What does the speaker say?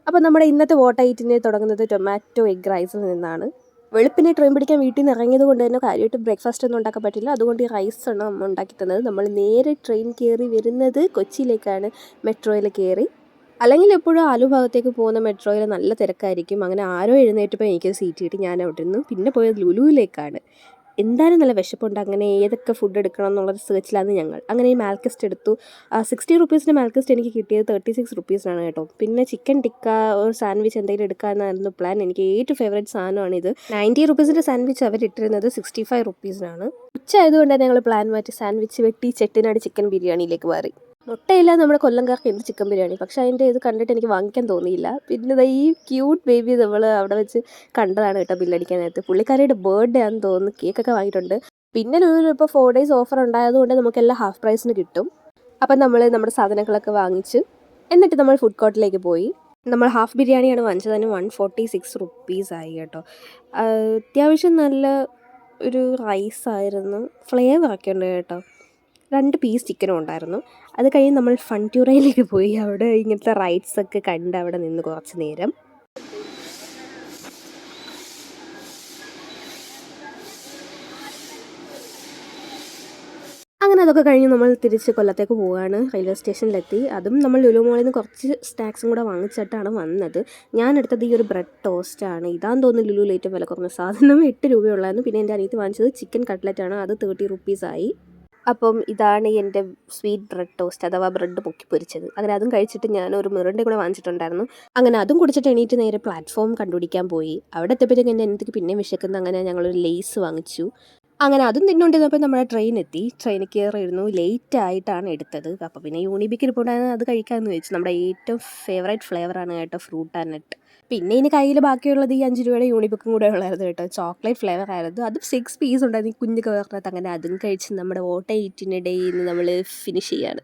അപ്പോൾ നമ്മുടെ ഇന്നത്തെ വോട്ട് ഐറ്റിനെ തുടങ്ങുന്നത് ടൊമാറ്റോ എഗ് റൈസിൽ നിന്നാണ്. വെളുപ്പിനെ ട്രെയിൻ പിടിക്കാൻ വീട്ടിൽ നിന്ന് ഇറങ്ങിയത് കൊണ്ട് തന്നെ കാര്യമായിട്ട് ബ്രേക്ക്ഫാസ്റ്റ് ഒന്നും ഉണ്ടാക്കാൻ പറ്റില്ല. അതുകൊണ്ട് ഈ റൈസാണ് നമ്മൾ ഉണ്ടാക്കി തന്നത്. നമ്മൾ നേരെ ട്രെയിൻ കയറി വരുന്നത് കൊച്ചിയിലേക്കാണ്, മെട്രോയിൽ കയറി. അല്ലെങ്കിൽ എപ്പോഴും ആലു ഭാഗത്തേക്ക് പോകുന്ന മെട്രോയിൽ നല്ല തിരക്കായിരിക്കും. അങ്ങനെ ആരോ എഴുന്നേറ്റപ്പോൾ എനിക്ക് സീറ്റ് കിട്ടി. ഞാൻ അവിടെ നിന്ന് പിന്നെ പോയത് ലുലുവിലേക്കാണ്. എന്തായാലും നല്ല വിശപ്പുണ്ട്. അങ്ങനെ ഏതൊക്കെ ഫുഡ് എടുക്കണം എന്നുള്ളൊരു സെർച്ചിലാണ് ഞങ്ങൾ. അങ്ങനെ ഈ മാൽക്കസ്റ്റ് എടുത്തു. 60 റുപ്പീസിൻ്റെ മാൽക്കസ്റ്റ് എനിക്ക് കിട്ടിയത് 36 റുപ്പീസിനാണ് കേട്ടോ. പിന്നെ ചിക്കൻ ടിക്ക ഒരു സാൻഡ്വിച്ച് എന്തെങ്കിലും എടുക്കാമെന്നായിരുന്നു പ്ലാൻ. എനിക്ക് ഏറ്റവും ഫേവറേറ്റ് സാധനമാണിത്. 90 റുപ്പീസിൻ്റെ സാൻഡ്വിച്ച് അവരിട്ടിരുന്നത് 65 റുപ്പീസിനാണ്. ഉച്ച ആയതുകൊണ്ട് തന്നെ ഞങ്ങൾ പ്ലാൻ മാറ്റി സാൻഡ്വിച്ച് വെട്ടി ചെട്ടിനാട് ചിക്കൻ ബിരിയാണിയിലേക്ക് മാറി. മുട്ടയില്ല നമ്മുടെ കൊല്ലംകാർക്ക് എന്ത് ചിക്കൻ ബിരിയാണി, പക്ഷേ അതിൻ്റെ ഇത് കണ്ടിട്ട് എനിക്ക് വാങ്ങിക്കാൻ തോന്നിയില്ല. പിന്നെ ഈ ക്യൂട്ട് ബേബി നമ്മൾ അവിടെ വെച്ച് കണ്ടതാണ് കേട്ടോ ബില്ലടിക്കാനായിട്ട്. പുള്ളിക്കാരിയുടെ ബർത്ത്ഡേ ആണെന്ന് തോന്നുന്നു. കേക്കൊക്കെ വാങ്ങിയിട്ടുണ്ട്. പിന്നെ ലുലുവിൽ ഇപ്പോൾ 4 days ഓഫർ ഉണ്ടായതുകൊണ്ട് നമുക്കെല്ലാം ഹാഫ് പ്രൈസിന് കിട്ടും. അപ്പം നമ്മൾ നമ്മുടെ സാധനങ്ങളൊക്കെ വാങ്ങിച്ച് എന്നിട്ട് നമ്മൾ ഫുഡ് കോർട്ടിലേക്ക് പോയി. നമ്മൾ ഹാഫ് ബിരിയാണിയാണ് വാങ്ങിച്ചത്. അതിന് 146 റുപ്പീസായി കേട്ടോ. അത്യാവശ്യം നല്ല ഒരു റൈസായിരുന്നു. ഫ്ലേവറൊക്കെ ഉണ്ട് കേട്ടോ. 2 പീസ് ചിക്കനും ഉണ്ടായിരുന്നു. അത് കഴിഞ്ഞ് നമ്മൾ ഫൺട്യൂറയിലേക്ക് പോയി. അവിടെ ഇങ്ങനത്തെ റൈഡ്സൊക്കെ കണ്ട് അവിടെ നിന്ന് കുറച്ച് നേരം. അങ്ങനെ അതൊക്കെ കഴിഞ്ഞ് നമ്മൾ തിരിച്ച് കൊല്ലത്തേക്ക് പോവുകയാണ്. റെയിൽവേ സ്റ്റേഷനിലെത്തി. അതും നമ്മൾ ലുലു മോളിൽ നിന്ന് കുറച്ച് സ്നാക്സും കൂടെ വാങ്ങിച്ചിട്ടാണ് വന്നത്. ഞാൻ എടുത്തത് ഈ ഒരു ബ്രെഡ് ടോസ്റ്റാണ്. ഇതാന്ന് തോന്നുന്നു ലുലുവിൽ ഏറ്റവും വില കുറഞ്ഞ സാധനം. 8 രൂപയുള്ളായിരുന്നു. പിന്നെ എൻ്റെ അനിയത്തി വാങ്ങിച്ചത് ചിക്കൻ കട്ട്ലറ്റാണ്. അത് 30 റുപ്പീസായി. അപ്പം ഇതാണ് എൻ്റെ സ്വീറ്റ് ബ്രെഡ് ടോസ്റ്റ്, അഥവാ ബ്രെഡ് പൊക്കി പൊരിച്ചത്. അങ്ങനെ അതും കഴിച്ചിട്ട് ഞാൻ ഒരു മിറിൻ്റെ കൂടെ വാങ്ങിച്ചിട്ടുണ്ടായിരുന്നു. അങ്ങനെ അതും കുടിച്ചിട്ട് എണീറ്റ് നേരെ പ്ലാറ്റ്ഫോം കണ്ടുപിടിക്കാൻ പോയി. അവിടെ എത്തിയപ്പോഴത്തേക്കും എൻ്റെ അനിയത്തിക്ക് പിന്നെയും വിശക്കുന്നു. അങ്ങനെ ഞങ്ങളൊരു ലേസ് വാങ്ങിച്ചു. അങ്ങനെ അതും തിന്നുകൊണ്ടിരുന്നപ്പോൾ നമ്മുടെ ട്രെയിൻ എത്തി. ട്രെയിനിൽ കയറിയിരുന്നു. ലേറ്റ് ആയിട്ടാണ് എടുത്തത്. അപ്പോൾ പിന്നെ യൂണിബിക്ക് ഇരിപ്പുണ്ടായിരുന്നു, അത് കഴിക്കാമെന്ന് വെച്ചു. നമ്മുടെ ഏറ്റവും ഫേവറേറ്റ് ഫ്ലേവറാണ് കേട്ടോ, ഫ്രൂട്ട് ആൻഡ് നട്ട്. പിന്നെ ഇനി കയ്യിൽ ബാക്കിയുള്ളത് ഈ 5 രൂപയുടെ യൂണിബിക്കും കൂടെ ഉള്ളായിരുന്നു കേട്ടോ. ചോക്ലേറ്റ് ഫ്ലേവർ ആയിരുന്നു. അതും 6 പീസ് ഉണ്ടായിരുന്നു ഈ കുഞ്ഞു കവറിനകത്ത്. അങ്ങനെ അതും കഴിച്ച് നമ്മുടെ വോട്ട് 8 ഡേയിൽ നിന്ന് നമ്മൾ ഫിനിഷ് ചെയ്യാണ്.